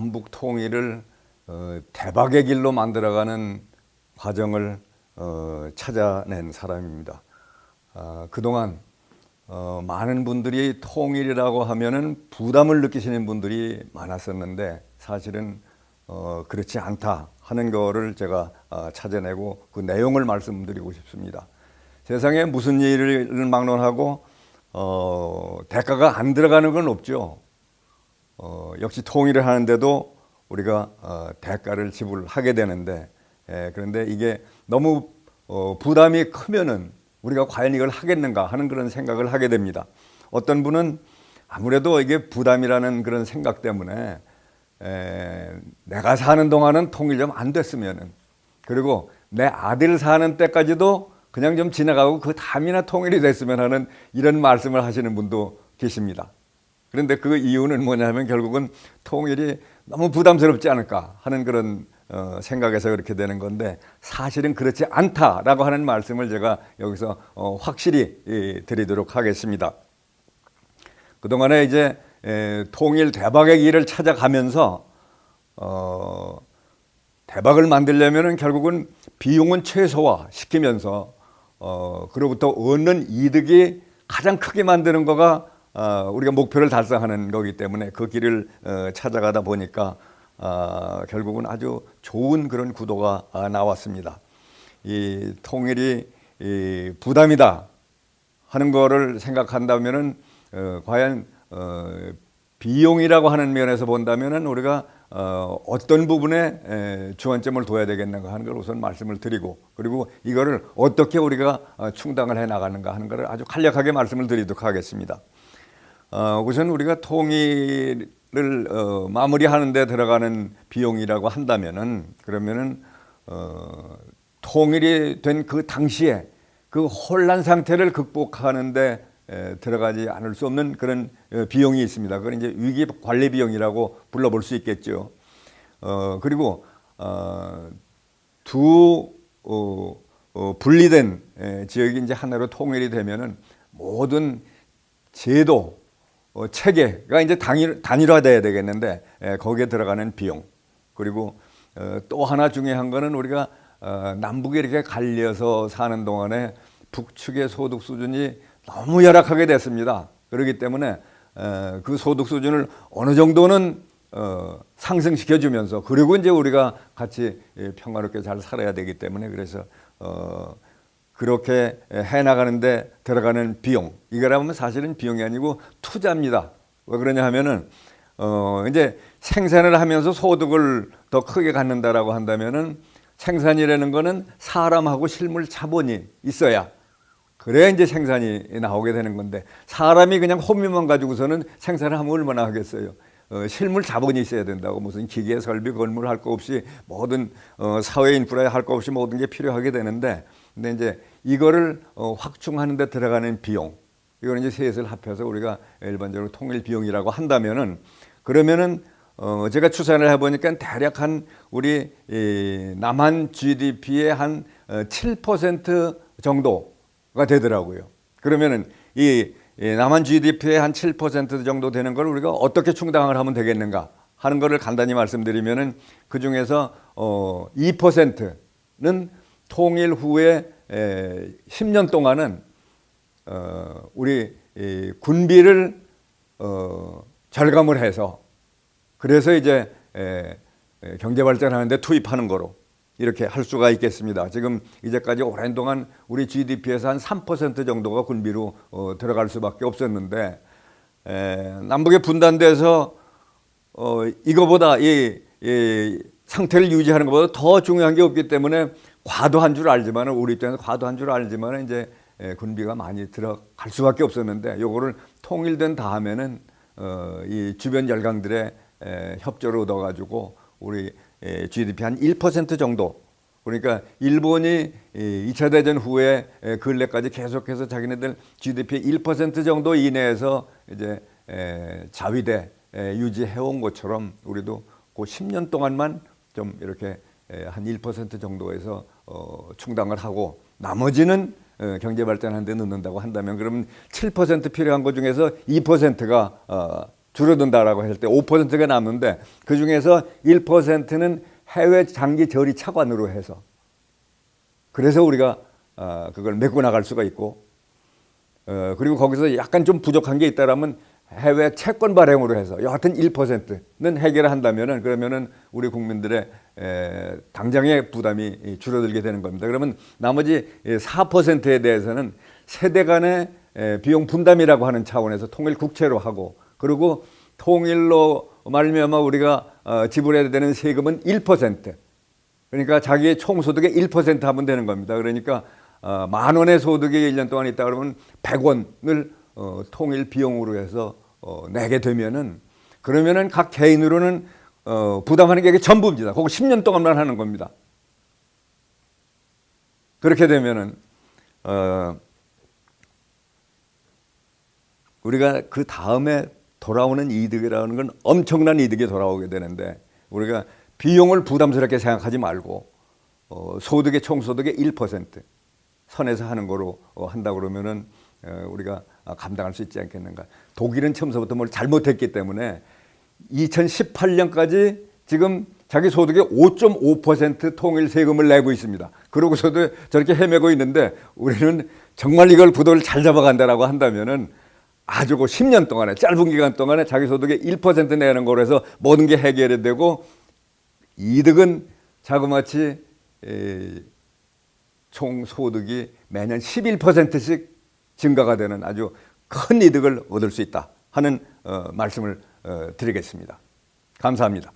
남북 통일을 대박의 길로 만들어가는 과정을 찾아낸 사람입니다. 그동안 많은 분들이 통일이라고 하면은 부담을 느끼시는 분들이 많았었는데 사실은 그렇지 않다 하는 거를 제가 찾아내고 그 내용을 말씀드리고 싶습니다. 세상에 무슨 일을 막론하고 대가가 안 들어가는 건 없죠. 역시 통일을 하는데도 우리가 대가를 지불하게 되는데 그런데 이게 너무 부담이 크면은 우리가 과연 이걸 하겠는가 하는 그런 생각을 하게 됩니다. 어떤 분은 아무래도 이게 부담이라는 그런 생각 때문에 내가 사는 동안은 통일 좀 안 됐으면은, 그리고 내 아들 사는 때까지도 그냥 좀 지나가고 그 다음이나 통일이 됐으면 하는 이런 말씀을 하시는 분도 계십니다. 그런데 그 이유는 뭐냐면 결국은 통일이 너무 부담스럽지 않을까 하는 그런 생각에서 그렇게 되는 건데, 사실은 그렇지 않다라고 하는 말씀을 제가 여기서 확실히 드리도록 하겠습니다. 그동안에 이제 통일 대박의 길을 찾아가면서 대박을 만들려면은 결국은 비용은 최소화 시키면서 그로부터 얻는 이득이 가장 크게 만드는 거가 우리가 목표를 달성하는 거기 때문에 그 길을 찾아가다 보니까 결국은 아주 좋은 그런 구도가 나왔습니다. 이 통일이 부담이다 하는 거를 생각한다면은 과연 비용이라고 하는 면에서 본다면은 우리가 어떤 부분에 주안점을 둬야 되겠는가 하는 걸 우선 말씀을 드리고, 그리고 이거를 어떻게 우리가 충당을 해 나가는가 하는 것을 아주 간략하게 말씀을 드리도록 하겠습니다. 우선 우리가 통일을 마무리하는 데 들어가는 비용이라고 한다면은, 그러면은 통일이 된 그 당시에 그 혼란 상태를 극복하는데 들어가지 않을 수 없는 그런 비용이 있습니다. 그건 이제 위기 관리 비용이라고 불러볼 수 있겠죠. 그리고 두 분리된 지역이 이제 하나로 통일이 되면은 모든 제도 체계가 이제 단일화돼야 되겠는데 거기에 들어가는 비용, 그리고 또 하나 중요한 거는 우리가 남북이 이렇게 갈려서 사는 동안에 북측의 소득 수준이 너무 열악하게 됐습니다. 그렇기 때문에 그 소득 수준을 어느 정도는 상승시켜 주면서, 그리고 이제 우리가 같이 평화롭게 잘 살아야 되기 때문에, 그래서 그렇게 해 나가는데 들어가는 비용, 이거라면 사실은 비용이 아니고 투자입니다. 왜 그러냐 하면은 이제 생산을 하면서 소득을 더 크게 갖는다라고 한다면은, 생산이라는 거는 사람하고 실물 자본이 있어야 그래야 이제 생산이 나오게 되는 건데, 사람이 그냥 호미만 가지고서는 생산을 하면 얼마나 하겠어요. 실물 자본이 있어야 된다고. 무슨 기계 설비 건물 할 거 없이 모든 사회 인프라에 할 거 없이 모든 게 필요하게 되는데, 근데 이제 이거를 확충하는 데 들어가는 비용, 이거는 이제 셋을 합해서 우리가 일반적으로 통일 비용이라고 한다면은, 그러면은 제가 추산을 해보니까 대략 한 우리 남한 GDP의 한 7% 정도가 되더라고요. 그러면은 이 남한 GDP의 한 7% 정도 되는 걸 우리가 어떻게 충당을 하면 되겠는가 하는 것을 간단히 말씀드리면은, 그 중에서 2%는 통일 후에 10년 동안은 우리 군비를 절감을 해서, 그래서 이제 경제 발전하는 데 투입하는 거로 이렇게 할 수가 있겠습니다. 지금 이제까지 오랜 동안 우리 GDP에서 한 3% 정도가 군비로 들어갈 수밖에 없었는데, 남북에 분단돼서 이거보다 이 상태를 유지하는 것보다 더 중요한 게 없기 때문에 과도한 줄 알지만, 우리 입장에서 과도한 줄 알지만 이제 군비가 많이 들어갈 수밖에 없었는데, 요거를 통일된 다음에는 이 주변 열강들의 협조를 얻어가지고 우리 GDP 한 1% 정도, 그러니까 일본이 2차 대전 후에 근래까지 계속해서 자기네들 GDP 1% 정도 이내에서 이제 자위대 유지해온 것처럼 우리도 그 10년 동안만 좀 이렇게 한 1% 정도에서 충당을 하고, 나머지는 경제 발전하는 데 넣는다고 한다면, 그러면 7% 필요한 것 중에서 2%가 줄어든다라고 할 때 5%가 남는데 그 중에서 1%는 해외 장기 저리 차관으로 해서 그래서 우리가 그걸 메고 나갈 수가 있고 그리고 거기서 약간 좀 부족한 게 있다라면 해외 채권 발행으로 해서 여하튼 1%는 해결을 한다면은 그러면은 우리 국민들의 당장의 부담이 줄어들게 되는 겁니다. 그러면 나머지 4%에 대해서는 세대 간의 비용 분담이라고 하는 차원에서 통일 국채로 하고 그리고 통일로 말미암아 우리가 지불해야 되는 세금은 1%. 그러니까 자기의 총소득의 1% 하면 되는 겁니다. 그러니까 10,000원의 소득이 1년 동안 있다 그러면 100원을 통일 비용으로 해서 내게 되면은 그러면은 각 개인으로는 부담하는 게 전부입니다. 그거 10년 동안만 하는 겁니다. 그렇게 되면은 우리가 그 다음에 돌아오는 이득이라는 건 엄청난 이득이 돌아오게 되는데 우리가 비용을 부담스럽게 생각하지 말고 소득의 총소득의 1% 선에서 하는 거로 한다 그러면은 우리가 감당할 수 있지 않겠는가. 독일은 처음부터 뭘 잘못했기 때문에 2018년까지 지금 자기 소득의 5.5% 통일 세금을 내고 있습니다. 그러고서도 저렇게 헤매고 있는데 우리는 정말 이걸 부도를 잘 잡아간다라고 한다면은 아주 10년 동안에 짧은 기간 동안에 자기 소득의 1% 내는 거로 해서 모든 게 해결이 되고 이득은 자그마치 총 소득이 매년 11%씩 증가가 되는 아주 큰 이득을 얻을 수 있다 하는 말씀을 드리겠습니다. 감사합니다.